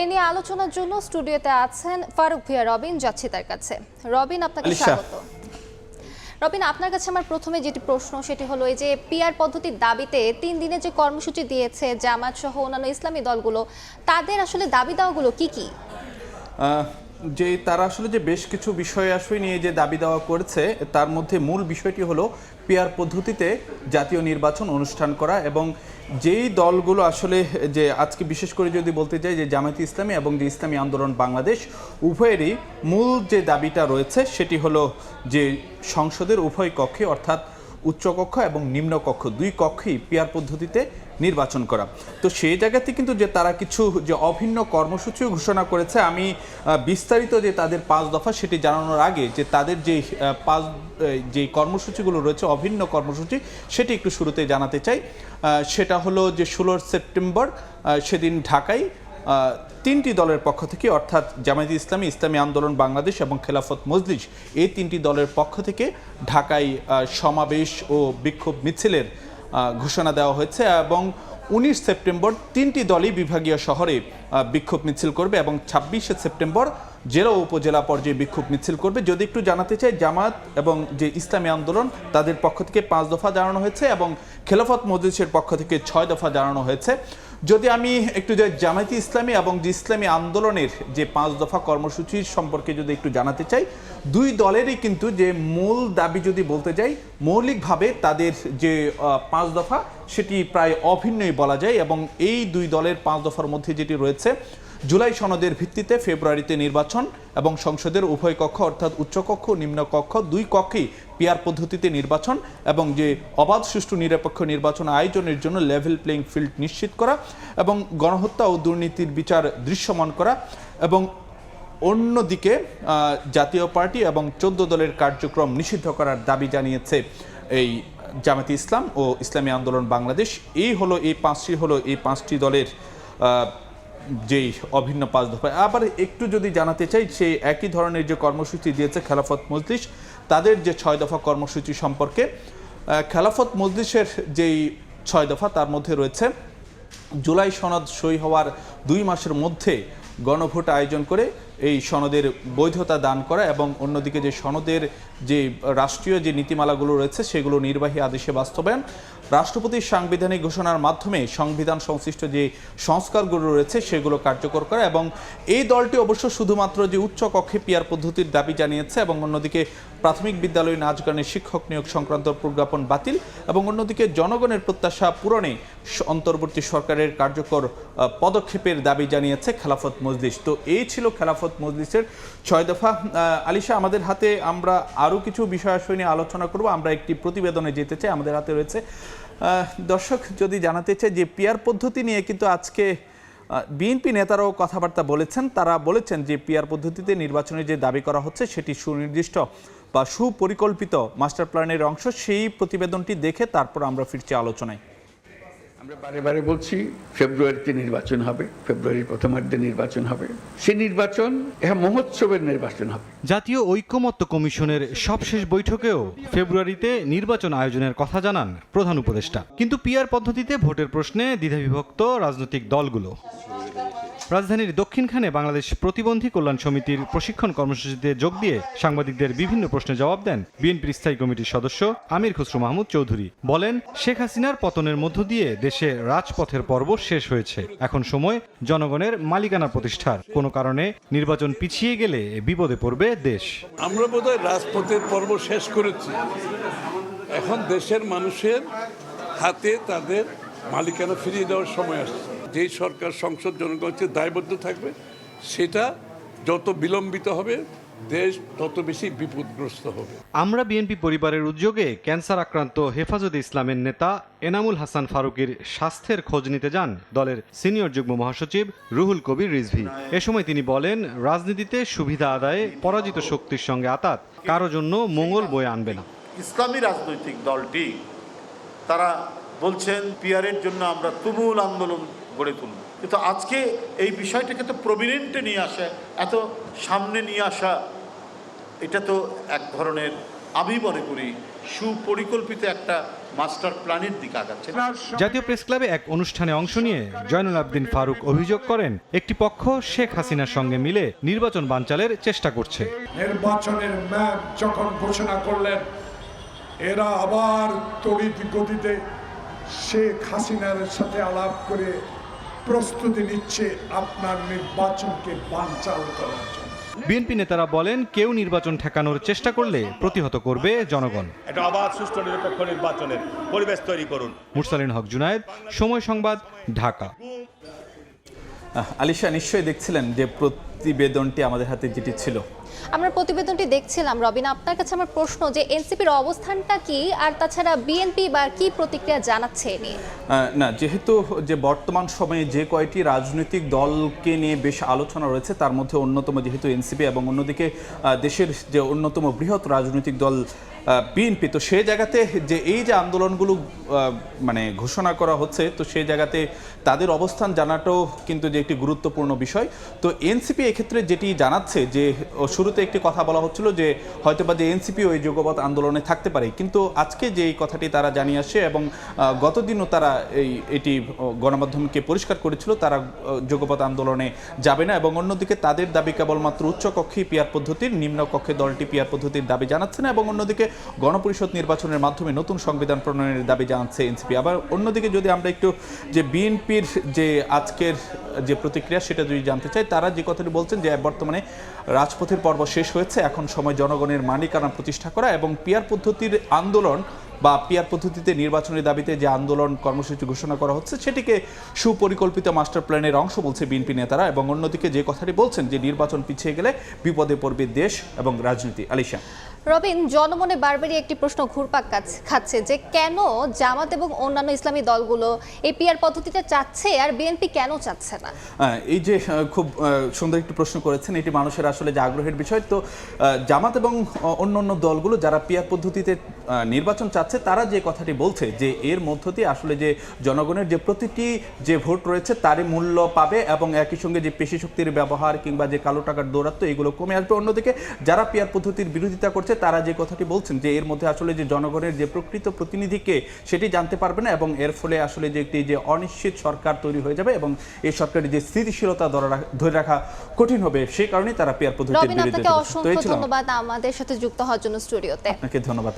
এ নিয়ে আলোচনার জন্য স্টুডিওতে আছেন ফারুক ভিয়া রবিন। যাচ্ছি তার কাছে। রবিন, আপনাকে স্বাগত। রবিন, আপনার কাছে আমার প্রথমে যেটি প্রশ্ন সেটি হলো, এই যে পিআর পদ্ধতির দাবিতে 3 দিনের যে কর্মসূচি দিয়েছে জামাত সহ অন্যান্য ইসলামী দলগুলো, তাদের আসলে দাবি দাওয়াগুলো কি কি? যে তারা আসলে যে বেশ কিছু বিষয় নিয়ে যে দাবি দেওয়া করেছে, তার মধ্যে মূল বিষয়টি হলো পিআর পদ্ধতিতে জাতীয় নির্বাচন অনুষ্ঠান করা। এবং যেই দলগুলো আসলে যে আজকে বিশেষ করে যদি বলতে চাই যে জামায়াতে ইসলামী এবং যে ইসলামী আন্দোলন বাংলাদেশ, উভয়েরই মূল যে দাবিটা রয়েছে সেটি হলো যে সংসদের উভয় কক্ষে অর্থাৎ উচ্চকক্ষ এবং নিম্নকক্ষ দুই কক্ষেই পিআর পদ্ধতিতে নির্বাচন করা। তো সেই জায়গাতে কিন্তু যে তারা কিছু যে অভিন্ন কর্মসূচিও ঘোষণা করেছে, আমি বিস্তারিত যে তাদের 5 দফা সেটি জানানোর আগে যে তাদের যে কর্মসূচিগুলো রয়েছে অভিন্ন কর্মসূচি সেটি একটু শুরুতে জানাতে চাই। সেটা হলো যে 16 সেপ্টেম্বর সেদিন ঢাকায় 3টি দলের পক্ষ থেকে অর্থাৎ জামায়াতে ইসলামী, ইসলামী আন্দোলন বাংলাদেশ এবং খেলাফত মজলিস, এই 3টি দলের পক্ষ থেকে ঢাকায় সমাবেশ ও বিক্ষোভ মিছিলের ঘোষণা দেওয়া হয়েছে। এবং 19 সেপ্টেম্বর 3টি দলই বিভাগীয় শহরে বিক্ষোভ মিছিল করবে এবং 26 সেপ্টেম্বর জেলা ও উপজেলা পর্যায়ে বিক্ষোভ মিছিল করবে। যদি একটু জানাতে চাই, জামাত এবং যে ইসলামী আন্দোলন তাদের পক্ষ থেকে 5 দফা জানানো হয়েছে এবং খেলাফত মজলিসের পক্ষ থেকে 6 দফা জানানো হয়েছে। যদি আমি একটু যে জামায়াতে ইসলামী এবং যে ইসলামী আন্দোলনের যে 5 দফা কর্মসূচির সম্পর্কে যদি একটু জানাতে চাই, দুই দলেরই কিন্তু যে মূল দাবি যদি বলতে যাই, মৌলিকভাবে তাদের যে 5 দফা সেটি প্রায় অভিন্নই বলা যায়। এবং এই দুই দলের 5 দফার মধ্যে যেটি রয়েছে, জুলাই সনদের ভিত্তিতে ফেব্রুয়ারিতে নির্বাচন এবং সংসদের উভয় কক্ষ অর্থাৎ উচ্চকক্ষ নিম্নকক্ষ দুই কক্ষেই পিআর পদ্ধতিতে নির্বাচন এবং যে অবাধ সুষ্ঠু নিরপেক্ষ নির্বাচন আয়োজনের জন্য লেভেল প্লেইং ফিল্ড নিশ্চিত করা এবং গণহত্যা ও দুর্নীতির বিচার দৃশ্যমান করা। এবং অন্যদিকে জাতীয় পার্টি এবং 14 দলের কার্যক্রম নিষিদ্ধ করার দাবি জানিয়েছে এই জামায়াতে ইসলাম ও ইসলামী আন্দোলন বাংলাদেশ। এই 5টি দলের যেই অভিন্ন 5 দফা। আবার একটু যদি জানাতে চাই, সেই একই ধরনের যে কর্মসূচি দিয়েছে খেলাফত মজলিস, তাদের যে 6 দফা কর্মসূচি সম্পর্কে। খেলাফত মজলিসের যেই 6 দফা তার মধ্যে রয়েছে জুলাই সনদ সই হওয়ার 2 মাসের মধ্যে গণভোট আয়োজন করে এই সনদের বৈধতা দান করা এবং অন্যদিকে যে সনদের যে রাষ্ট্রীয় যে নীতিমালাগুলো রয়েছে সেগুলো নির্বাহী আদেশে বাস্তবায়ন, রাষ্ট্রপতির সাংবিধানিক ঘোষণার মাধ্যমে সংবিধান সংশ্লিষ্ট যে সংস্কারগুলো রয়েছে সেগুলো কার্যকর করা। এবং এই দলটি অবশ্য শুধুমাত্র যে উচ্চ কক্ষে পিআর পদ্ধতির দাবি জানিয়েছে এবং অন্যদিকে প্রাথমিক বিদ্যালয় নাচ গানের শিক্ষক নিয়োগ সংক্রান্ত প্রজ্ঞাপন বাতিল এবং অন্যদিকে জনগণের প্রত্যাশা পূরণে অন্তর্বর্তী সরকারের কার্যকর পদক্ষেপের দাবি জানিয়েছে খেলাফত মজলিস। তো এই ছিল খেলাফত মজলিসের 6 দফা। আলিশা, আমাদের হাতে আমরা আরও কিছু বিষয় নিয়ে আলোচনা করব। আমরা একটি প্রতিবেদনে যেতে চাই, আমাদের হাতে রয়েছে। দর্শক যদি জানাতে চাই যে পিআর পদ্ধতি নিয়ে কিন্তু আজকে বিএনপি নেতারাও কথাবার্তা বলেছেন। তারা বলেছেন যে পিআর পদ্ধতিতে নির্বাচনের যে দাবি করা হচ্ছে সেটি সুনির্দিষ্ট বা সুপরিকল্পিত মাস্টার প্ল্যানের অংশ। সেই প্রতিবেদনটি দেখে তারপর আমরা ফিরছি আলোচনায়। আমরা বারে বারে বলছি ফেব্রুয়ারিতে নির্বাচন হবে, ফেব্রুয়ারির প্রথমার্ধে নির্বাচন হবে। সেই নির্বাচন মহোৎসবের নির্বাচন হবে। জাতীয় ঐকমত্য কমিশনের সবশেষ বৈঠকেও ফেব্রুয়ারিতে নির্বাচন আয়োজনের কথা জানান প্রধান উপদেষ্টা। কিন্তু পিআর পদ্ধতিতে ভোটের প্রশ্নে দ্বিধাবিভক্ত রাজনৈতিক দলগুলো। রাজধানীর দক্ষিণখানে বাংলাদেশ প্রতিবন্ধী কল্যাণ সমিতির প্রশিক্ষণ কর্মসূচিতে যোগ দিয়ে সাংবাদিকদের বিভিন্ন প্রশ্নের জবাব দেন বিএনপির স্থায়ী কমিটির সদস্য আমির খসরু মাহমুদ চৌধুরী। বলেন, শেখ হাসিনার পতনের মধ্য দিয়ে দেশে রাজপথের পর্ব শেষ হয়েছে, এখন সময় জনগণের মালিকানা প্রতিষ্ঠার। কোনো কারণে নির্বাচন পিছিয়ে গেলে বিপদে পড়বে দেশ। আমরা বোধহয় রাজপথের পর্ব শেষ করেছি, এখন দেশের মানুষের হাতে তাদের মালিকানা ফিরিয়ে দেওয়ার সময় আসছে। যেই সরকার সংসদ জনগণকে দায়বদ্ধ থাকবে, সেটা যত বিলম্বিত হবে দেশ তত বেশি বিপদগ্রস্ত হবে। আমরা বিএনপি পরিবারের উদ্যোগে ক্যান্সার আক্রান্ত হেফাজতে ইসলামের নেতা এনামুল হাসান ফারুকের স্বাস্থ্যের খোঁজ নিতে যান দলের সিনিয়র যুগ্ম মহাসচিব রুহুল কবির রিজভী। এ সময় তিনি বলেন, রাজনীতিতে সুবিধা আদায়ে পরাজিত শক্তির সঙ্গে আতাত কারো জন্য মঙ্গল বয়ে আনবে না। ইসলামী রাজনৈতিক দলটি তারা বলছেন পিআরের জন্য আমরা তুমুল আন্দোলন গড়ে তুলব, কিন্তু আজকে এই বিষয়টাকে তো প্রমিনেন্টে নিয়ে আসা, এত সামনে নিয়ে আসা, এটা তো এক ধরনের, আমি মনে করি সুপরিকল্পিত একটা মাস্টার প্ল্যানের দিকে আগাচ্ছে। জাতীয় প্রেস ক্লাবে এক অনুষ্ঠানে অংশ নিয়ে জয়নুল আবদিন ফারুক অভিযোগ করেন, একটি পক্ষ শেখ হাসিনার সঙ্গে মিলে নির্বাচন বানচালের চেষ্টা করছে। নির্বাচনের ম্যাপ যখন ঘোষণা করলেন, এরা আবার তড়িৎ গতিতে শেখ হাসিনার সাথে আলাপ করে প্রস্তুতি নিচ্ছে আপনার নির্বাচনকে বানচাল করার জন্য। বিএনপি নেতারা বলেন, কেউ নির্বাচন ঠেকানোর চেষ্টা করলে প্রতিহত করবে জনগণ। একটা অবাধ, সুষ্ঠু, নিরপেক্ষ নির্বাচনের পরিবেশ তৈরি করুন। মুরসালিন হক জুনায়েদ, সময় সংবাদ, ঢাকা। আলিশা, নিশ্চয়ই দেখছিলেন যে প্রতিবেদনটি আমাদের হাতে যেটি ছিল। আমরা প্রতিবেদনটি দেখছিলাম। রবিন, আপনার কাছে আমার প্রশ্ন যে এনসিপির অবস্থানটা কি, আর তাছাড়া বিএনপি বা কি প্রতিক্রিয়া জানাচ্ছে এ নিয়ে? না, যেহেতু যে বর্তমান সময়ে যে কয়টি রাজনৈতিক দলকে নিয়ে বেশ আলোচনা রয়েছে, তার মধ্যে অন্যতম যেহেতু এনসিপি এবং অন্যদিকে দেশের যে অন্যতম বৃহৎ রাজনৈতিক দল বিএনপি, তো সেই জায়গাতে যে এই যে আন্দোলনগুলো মানে ঘোষণা করা হচ্ছে, তো সেই জায়গাতে তাদের অবস্থান জানাটাও কিন্তু যে একটি গুরুত্বপূর্ণ বিষয়। তো এনসিপি এক্ষেত্রে যেটি জানাচ্ছে যে শুরুতে একটি কথা বলা হচ্ছিল যে হয়তোবা যে এনসিপি ওই যুগপৎ আন্দোলনে থাকতে পারে, কিন্তু আজকে যে এই কথাটি তারা জানিয়ে আসে এবং গতদিনও তারা এটি গণমাধ্যমকে পরিষ্কার করেছিল, তারা যুগপৎ আন্দোলনে যাবে না। এবং অন্যদিকে তাদের দাবি কেবলমাত্র উচ্চকক্ষেই পিআর পদ্ধতির, নিম্নকক্ষে দলটি পিআর পদ্ধতির দাবি জানাচ্ছে না। এবং অন্যদিকে গণপরিষদ নির্বাচনের মাধ্যমে নতুন সংবিধান প্রণয়নের দাবি জানাচ্ছে এনসিপি। আবার অন্যদিকে যদি আমরা একটু যে বিএনপির যে আজকের যে প্রতিক্রিয়া সেটা যদি জানতে চাই, তারা যে কথাটি বলছেন যে বর্তমানে রাজপথের পর্ব শেষ হয়েছে, এখন সময় জনগণের মালিকানা প্রতিষ্ঠা করা এবং পিআর পদ্ধতির আন্দোলন বা পিআর পদ্ধতিতে নির্বাচনের দাবিতে যে আন্দোলন কর্মসূচি ঘোষণা করা হচ্ছে সেটিকে সুপরিকল্পিত মাস্টার প্ল্যানের অংশ বলছে বিএনপি নেতারা। এবং অন্যদিকে যে কথাটি বলছেন যে নির্বাচন পিছিয়ে গেলে বিপদে পড়বে দেশ এবং রাজনীতি। আলিশা। রবিন, জনমনে বারবারই একটি প্রশ্ন ঘুরপাক খাচ্ছে যে কেন জামাত এবং অন্যান্য ইসলামী দলগুলো এই পিআর পদ্ধতিটা চাচ্ছে আর বিএনপি কেন চাচ্ছে না? এই যে খুব সুন্দর একটি প্রশ্ন করেছেন, এটি মানুষের আসলে যে আগ্রহের বিষয়। তো জামাত এবং অন্যান্য দলগুলো যারা পিআর পদ্ধতিতে নির্বাচন চাচ্ছে, তারা যে কথাটি বলছে যে এর মধ্য দিয়ে আসলে যে জনগণের যে প্রতিটি যে ভোট রয়েছে তারই মূল্য পাবে এবং একই সঙ্গে যে পেশি শক্তির ব্যবহার কিংবা যে কালো টাকার দৌরাত্ম্য এগুলো কমে আসবে। অন্যদিকে যারা পিআর পদ্ধতির বিরোধিতা করছে তারা যে কথাটি বলছেন যে এর মধ্যে আসলে যে জনগণের যে প্রকৃত প্রতিনিধিকে সেটি জানতে পারবে না এবং এর ফলে আসলে যে একটি যে অনিশ্চিত সরকার তৈরি হয়ে যাবে এবং এই সরকারের যে স্থিতিশীলতা ধরে রাখা কঠিন হবে, সেই কারণে তারা পিআর পদ্ধতির বিরোধিতা করছে। অসংখ্য ধন্যবাদ আমাদের সাথে যুক্ত হওয়ার জন্য স্টুডিওতে। আপনাকে ধন্যবাদ।